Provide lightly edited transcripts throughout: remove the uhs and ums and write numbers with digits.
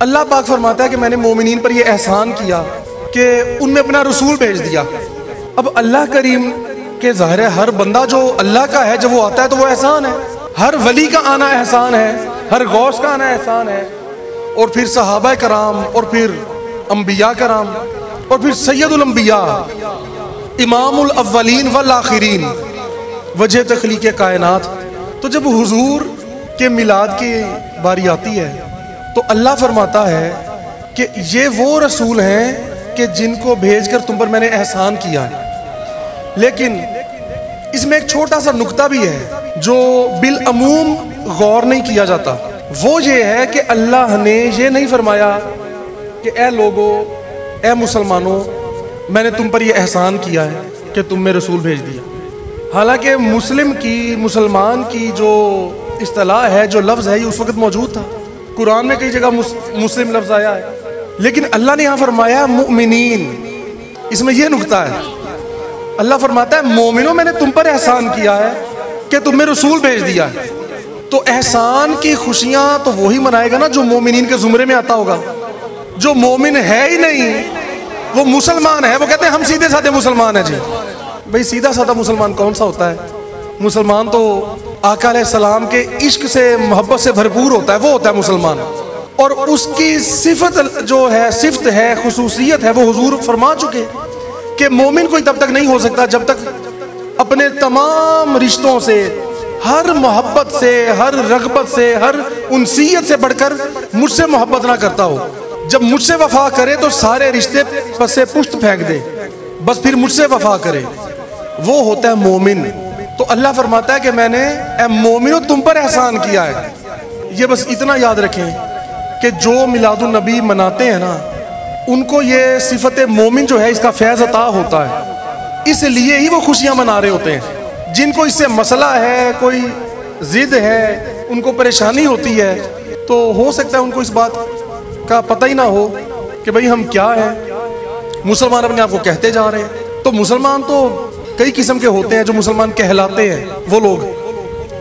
अल्लाह पाक फरमाता है कि मैंने मोमिनीन पर यह एहसान किया कि उनमें अपना रसूल भेज दिया। अब अल्लाह करीम के ज़ाहिर है हर बंदा जो अल्लाह का है जब वो आता है तो वो एहसान है। हर वली का आना एहसान है, हर गौस का आना एहसान है, और फिर सहाबा कराम, और फिर अम्बिया कराम, और फिर सैयदुल अम्बिया इमामुल अव्वलीन वल आखिरीन वजह तख्लीक़ कायनात। तो जब हुजूर के मिलाद की बारी आती है तो अल्लाह फरमाता है कि ये वो रसूल हैं कि जिनको भेजकर तुम पर मैंने एहसान किया है। लेकिन इसमें एक छोटा सा नुक्ता भी है जो बिल अमूम गौर नहीं किया जाता। वो ये है कि अल्लाह ने ये नहीं फरमाया कि ए लोगो, ए मुसलमानों, मैंने तुम पर यह एहसान किया है कि तुम में रसूल भेज दिया। हालांकि मुसलमान की जो इस्तिलाह है, जो लफ्ज़ है, ये उस वक्त मौजूद था। कुरान में कई जगह मुस्लिम लफ्ज़ आया है, लेकिन अल्लाह ने यहाँ फरमाया मुमिनीन। इसमें यह नुक्ता है, अल्लाह फरमाता है मोमिनो, मैंने तुम पर एहसान किया है कि तुम में रसूल भेज दिया है। तो एहसान की खुशियाँ तो वही मनाएगा ना जो मोमिनीन के ज़ुमरे में आता होगा। जो मोमिन है ही नहीं, वो मुसलमान है, वो कहते हैं हम सीधे साधे मुसलमान हैं। जी भाई, सीधा साधा मुसलमान कौन सा होता है? मुसलमान तो आका अलैहिस्सलाम के इश्क से, मोहब्बत से भरपूर होता है, वो होता है मुसलमान। और उसकी सिफत जो है, सिफत है, खुसूसियत है, वो हुजूर फरमा चुके कि मोमिन कोई तब तक नहीं हो सकता जब तक अपने तमाम रिश्तों से, हर मोहब्बत से, हर रगबत से, हर उनसीयत से बढ़कर मुझसे मोहब्बत ना करता हो। जब मुझसे वफा करे तो सारे रिश्ते पसे पुश्त फेंक दे, बस फिर मुझसे वफा करे, वो होता है मोमिन। तो अल्लाह फरमाता है कि मैंने ए मोमिनो तुम पर एहसान किया है। ये बस इतना याद रखें कि जो मिलादुन नबी मनाते हैं ना, उनको ये सिफत मोमिन जो है, इसका फैज़ अता होता है, इसलिए ही वो खुशियाँ मना रहे होते हैं। जिनको इससे मसला है, कोई ज़िद है, उनको परेशानी होती है, तो हो सकता है उनको इस बात का पता ही ना हो कि भाई हम क्या हैं। मुसलमान अपने आप को कहते जा रहे हैं। तो मुसलमान तो कई किस्म के होते हैं, जो मुसलमान कहलाते हैं वो लोग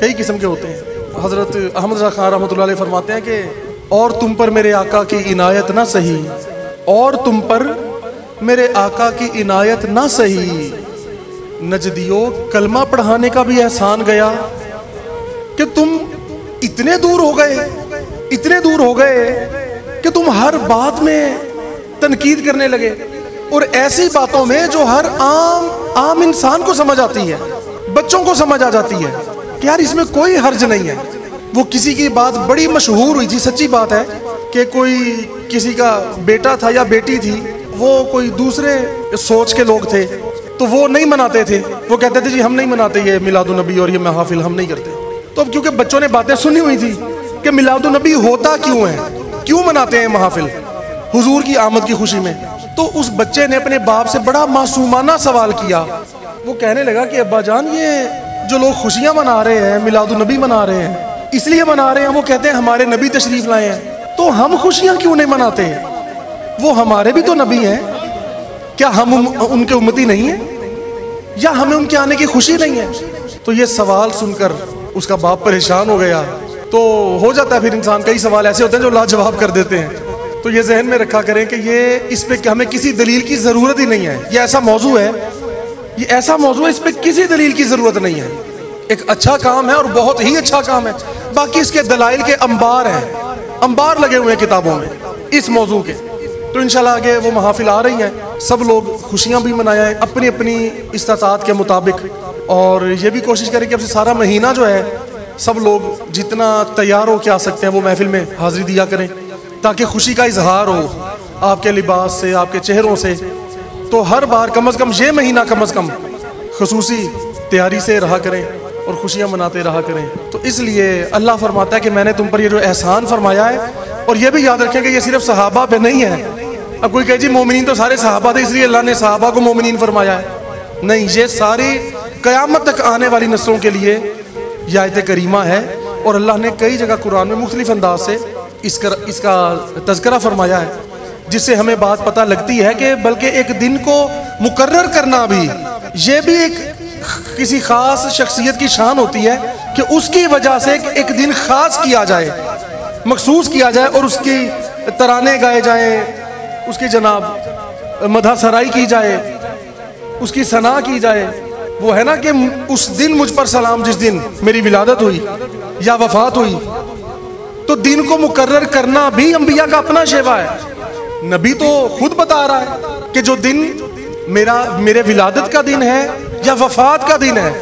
कई किस्म के होते हैं। हज़रत अहमद रज़ा खान रहमतुल्लाह अलैह फरमाते हैं कि और तुम पर मेरे आका की इनायत ना सही, और तुम पर मेरे आका की इनायत ना सही, नजदियों कलमा पढ़ाने का भी एहसान गया कि तुम इतने दूर हो गए, इतने दूर हो गए कि तुम हर बात में तनकीद करने लगे, और ऐसी बातों में जो हर आम इंसान को समझ आती है, बच्चों को समझ आ जाती है कि यार इसमें कोई हर्ज नहीं है। वो किसी की बात बड़ी मशहूर हुई थी, सच्ची बात है, कि कोई किसी का बेटा था या बेटी थी, वो कोई दूसरे सोच के लोग थे, तो वो नहीं मनाते थे। वो कहते थे जी हम नहीं मनाते ये मिलादुन नबी और ये महफिल हम नहीं करते। तो अब क्योंकि बच्चों ने बातें सुनी हुई थी कि मिलादुन नबी होता क्यों है, क्यों मनाते हैं महफिल हुजूर की आमद की खुशी में, तो उस बच्चे ने अपने बाप से बड़ा मासूमाना सवाल किया। वो कहने लगा कि अब्बा जान, ये जो लोग खुशियाँ मना रहे हैं, मिलादुन नबी मना रहे हैं, इसलिए मना रहे हैं, वो कहते हैं हमारे नबी तशरीफ लाए हैं, तो हम खुशियाँ क्यों नहीं मनाते? वो हमारे भी तो नबी हैं, क्या हम उनके उम्मती नहीं हैं, या हमें उनके आने की खुशी नहीं है? तो ये सवाल सुनकर उसका बाप परेशान हो गया। तो हो जाता है फिर इंसान, कई सवाल ऐसे होते हैं जो लाजवाब कर देते हैं। तो ये जहन में रखा करें कि ये इस पे हमें किसी दलील की ज़रूरत ही नहीं है। ये ऐसा मौजू है, ये ऐसा मौजू है, इस पे किसी दलील की ज़रूरत नहीं है। एक अच्छा काम है और बहुत ही अच्छा काम है। बाकी इसके दलाइल के अंबार हैं, अंबार लगे हुए हैं किताबों में इस मौजू के। तो इंशाल्लाह आगे वो महफिल आ रही हैं, सब लोग खुशियाँ भी मनाएं अपनी अपनी इस्तातात के मुताबिक, और ये भी कोशिश करें कि अब से सारा महीना जो है सब लोग जितना तैयार हो के आ सकते हैं वो महफिल में हाजिरी दिया करें, ताकि खुशी का इजहार हो आपके लिबास से, आपके चेहरों से। तो हर बार कम अज़ कम ये महीना कम अज़ कम खुसूसी तैयारी से रहा करें और खुशियाँ मनाते रहा करें। तो इसलिए अल्लाह फरमाता है कि मैंने तुम पर ये जो एहसान फरमाया है, और ये भी याद रखें कि ये सिर्फ सहाबा पे नहीं है। अब कोई कहे जी मोमिनीन तो सारे सहाबा थे इसलिए अल्लाह ने सहाबा को मोमिनीन फरमाया है, नहीं, ये सारी क़यामत तक आने वाली नस्लों के लिए यह आयत करीमा है। और अल्लाह ने कई जगह कुरान में मुख्तलिफ अंदाज से इसका तज़किरा फरमाया है, जिससे हमें बात पता लगती है कि बल्कि एक दिन को मुकर्रर करना भी, ये भी एक किसी ख़ास शख्सियत की शान होती है कि उसकी वजह से एक दिन ख़ास किया जाए, मखसूस किया जाए, और तराने गाए जाएं, उसकी जनाब मदह सराई की जाए, उसकी सना की जाए। वो है ना कि उस दिन मुझ पर सलाम, जिस दिन मेरी विलादत हुई या वफात हुई। तो दिन को मुकर्रर करना भी अंबिया का अपना शेवा है। नबी तो खुद बता रहा है कि जो दिन मेरे विलादत का दिन है या वफात का दिन है,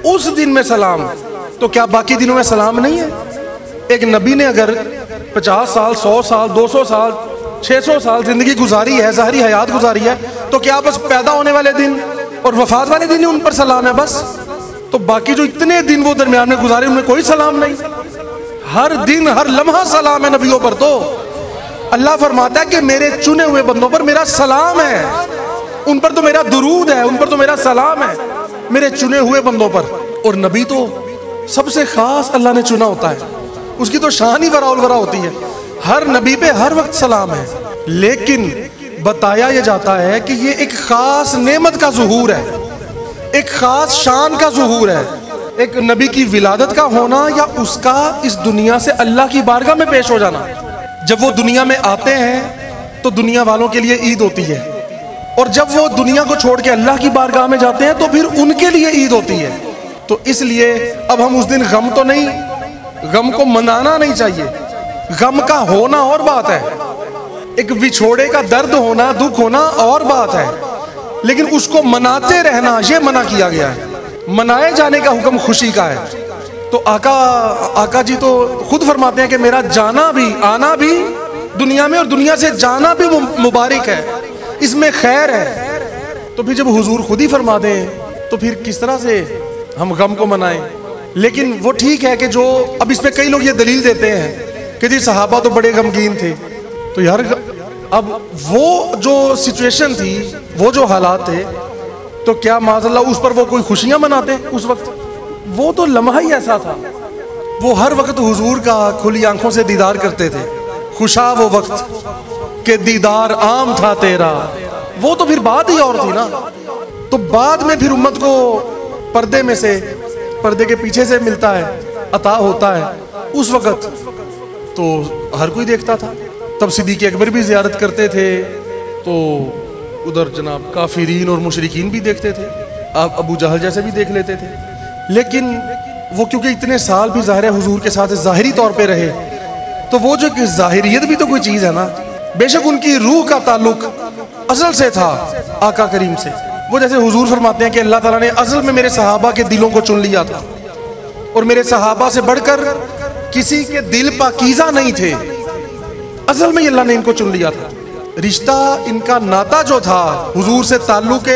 उस दिन में सलाम। तो क्या बाकी दिनों में सलाम नहीं है? एक नबी ने अगर 50 साल, 100 साल, 200 साल, 600 साल जिंदगी गुजारी है, ज़ाहरी हयात गुजारी है, तो क्या बस पैदा होने वाले दिन और वफात वाले दिन ही उन पर सलाम है बस? तो बाकी जो इतने दिन वो दरमियान में गुजारे उनमें कोई सलाम नहीं? हर दिन हर लम्हा सलाम है नबियों पर। तो अल्लाह फरमाता है कि मेरे चुने हुए बंदों पर मेरा सलाम है, उन पर तो मेरा दुरूद है, उन पर तो मेरा सलाम है, मेरे चुने हुए बंदों पर। और नबी तो सबसे खास अल्लाह ने चुना होता है, उसकी तो शान ही वराउल वरा होती है। हर नबी पे हर वक्त सलाम है। लेकिन बताया यह जाता है कि ये एक खास नेमत का ज़ुहूर है, एक खास शान का ज़ुहूर है। एक नबी की विलादत का होना या उसका इस दुनिया से अल्लाह की बारगाह में पेश हो जाना। जब वो दुनिया में आते हैं तो दुनिया वालों के लिए ईद होती है, और जब वो दुनिया को छोड़ के अल्लाह की बारगाह में जाते हैं तो फिर उनके लिए ईद होती है। तो इसलिए अब हम उस दिन गम तो नहीं, गम को मनाना नहीं चाहिए। गम का होना और बात है, एक विछोड़े का दर्द होना, दुख होना और बात है, लेकिन उसको मनाते रहना ये मना किया गया है। मनाए जाने का हुक्म खुशी का है। तो आका जी तो खुद फरमाते हैं कि मेरा जाना भी, आना भी दुनिया में और दुनिया से जाना भी मुबारक है, इसमें खैर है। तो फिर जब हुजूर खुद ही फरमा दें तो फिर किस तरह से हम गम को मनाएं? लेकिन वो ठीक है कि जो अब इस पे कई लोग ये दलील देते हैं कि जी सहाबा तो बड़े गमगीन थे। तो यार अब वो जो सिचुएशन थी, वो जो हालात थे, तो क्या माज़अल्लाह उस पर वो कोई खुशियां मनाते उस वक्त? वो तो लम्हा ही ऐसा था। वो हर वक्त हुजूर का खुली आंखों से दीदार करते थे। खुशा वो वक्त के दीदार आम था तेरा, वो तो फिर बात ही और थी ना। तो बाद में फिर उम्मत को पर्दे में से, पर्दे के पीछे से मिलता है, अता होता है। उस वक्त तो हर कोई देखता था। तब सिद्दीक़ अकबर भी ज़ियारत करते थे, तो उधर जनाब काफिरीन और मुशरिकीन भी देखते थे, आप अबू जहल जैसे भी देख लेते थे। लेकिन वो क्योंकि इतने साल भी ज़ाहिर हुजूर के साथ ज़ाहिरी तौर पे रहे, तो वो जो कि ज़ाहिरियत भी तो कोई चीज़ है ना। बेशक उनकी रूह का ताल्लुक अज़ल से था आका करीम से। वो जैसे हुजूर फरमाते हैं कि अल्लाह ताला ने अज़ल में मेरे सहाबा के दिलों को चुन लिया था, और मेरे सहाबा से बढ़कर किसी के दिल पाकीज़ा नहीं थे। अज़ल में अल्लाह ने इनको चुन लिया था। रिश्ता इनका, नाता जो था हुजूर से, ताल्लुक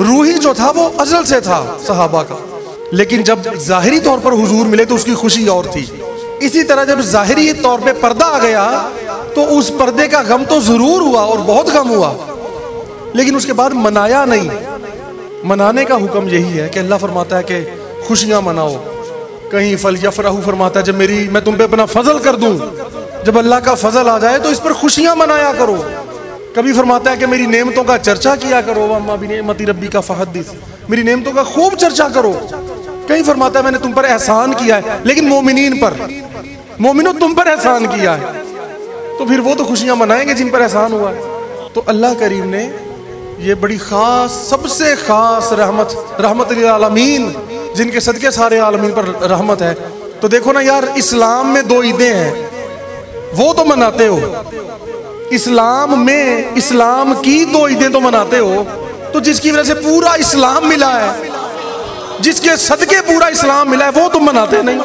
रूही जो था, वो अज़ल से था सहाबा का। लेकिन जब ज़ाहिरी तौर पर हुजूर मिले तो उसकी खुशी और थी। इसी तरह जब ज़ाहिरी तौर पे पर्दा आ गया तो उस पर्दे का गम तो ज़रूर हुआ और बहुत गम हुआ, लेकिन उसके बाद मनाया नहीं। मनाने का हुक्म यही है कि अल्लाह फरमाता है कि खुशियाँ मनाओ। कहीं फल यफराहू फरमाता है जब मैं तुम पे अपना फजल कर दूं, जब अल्लाह का फजल आ जाए तो इस पर खुशियाँ मनाया करो। कभी फरमाता है कि मेरी नेमतों का चर्चा किया करो, वम्मा बिनिअमति रब्बी का फहद्दिस, मेरी नेमतों का खूब चर्चा करो। कहीं फरमाता है मैंने तुम पर एहसान किया है, लेकिन मोमिनीन पर, मोमिनो तुम पर एहसान किया है, तो फिर वो तो खुशियां मनाएंगे जिन पर एहसान हुआ है। तो अल्लाह करीम ने ये बड़ी खास, सबसे खास रहमत लिल आलमीन, जिनके सदके सारे आलमीन पर रहमत है। तो देखो ना यार, इस्लाम में 2 ईदें हैं, वो तो मनाते हो। इस्लाम में, इस्लाम की 2 ईदें तो मनाते हो, तो जिसकी वजह से पूरा इस्लाम मिला है, जिसके सदके पूरा इस्लाम मिला है, वो तुम मनाते नहीं।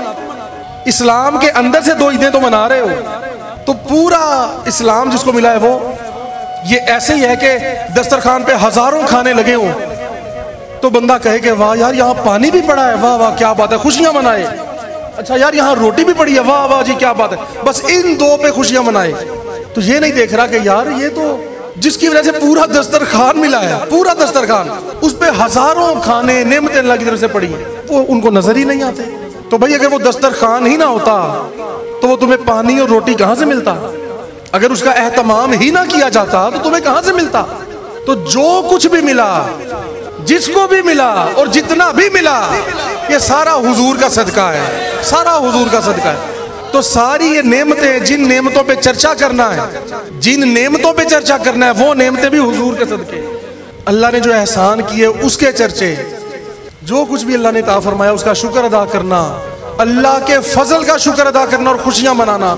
इस्लाम के अंदर से 2 ईदें तो मना रहे हो, तो पूरा इस्लाम जिसको मिला है वो, ये ऐसे ही है कि दस्तरखान पे हजारों खाने लगे हो तो बंदा कहे कि वाह यार यहाँ पानी भी पड़ा है, वाह वाह क्या बात है, खुशियां मनाए। अच्छा यार यहाँ रोटी भी पड़ी है, वाह वाह जी क्या बात है। बस इन 2 पे खुशियां मनाए। तो ये नहीं देख रहा कि यार ये तो जिसकी वजह से पूरा दस्तरखान मिला है, पूरा दस्तरखान, उस पे हजारों खाने नेमतें अल्लाह की तरफ से पड़ी है, वो उनको नजर ही नहीं आते। तो भाई अगर वो दस्तरखान ही ना होता तो वो तुम्हें पानी और रोटी कहाँ से मिलता? अगर उसका एहतमाम ही ना किया जाता तो तुम्हें कहाँ से मिलता? तो जो कुछ भी मिला, जिसको भी मिला और जितना भी मिला, ये सारा हुजूर का सदका है, सारा हुजूर का सदका है। तो सारी ये नेमतें, जिन नेमतों पे चर्चा करना है, जिन नेमतों पे चर्चा करना है, वो नेमतें भी हुजूर के सदके, अल्लाह ने जो एहसान किए उसके चर्चे, जो कुछ भी अल्लाह ने अता फरमाया उसका शुक्र अदा करना, अल्लाह के फजल का शुक्र अदा करना और खुशियां मनाना।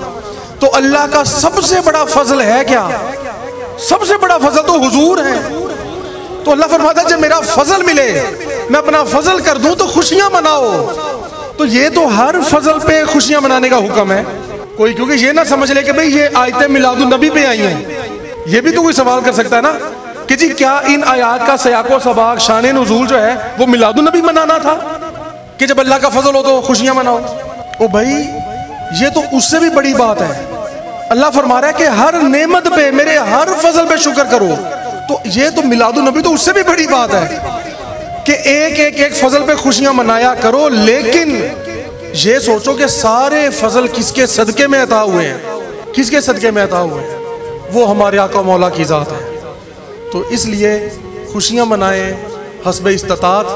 तो अल्लाह का सबसे बड़ा फजल है क्या? सबसे बड़ा फजल तो हुजूर है। तो अल्लाह फरमाता है जब मेरा फजल मिले, मैं अपना फजल कर दूं तो खुशियां मनाओ। तो ये तो हर फजल पे खुशियां मनाने का हुक्म है। कोई क्योंकि ये ना समझ ले कि भाई ये आयतें मिलादुन नबी पे आई हैं। ये भी तो कोई सवाल कर सकता है ना कि जी क्या इन आयात का सयाको सबाक शान नुज़ूल जो है वो मिलादुन नबी मनाना था कि जब अल्लाह का फजल हो तो खुशियां मनाओ? ओ भाई ये तो उससे भी बड़ी बात है। अल्लाह फरमा रहा है कि हर नेमत पे, मेरे हर फजल पे शुक्र करो। तो ये तो मिलादुन नबी तो उससे भी बड़ी बात है कि एक फजल पे खुशियां मनाया करो, लेकिन ये सोचो कि सारे फजल किसके सदके में अता हुए हैं, किसके सदके में अता हुए हैं? वो हमारे आका मौला की ज़ात है। तो इसलिए खुशियां मनाएं हस्ब इस्तात,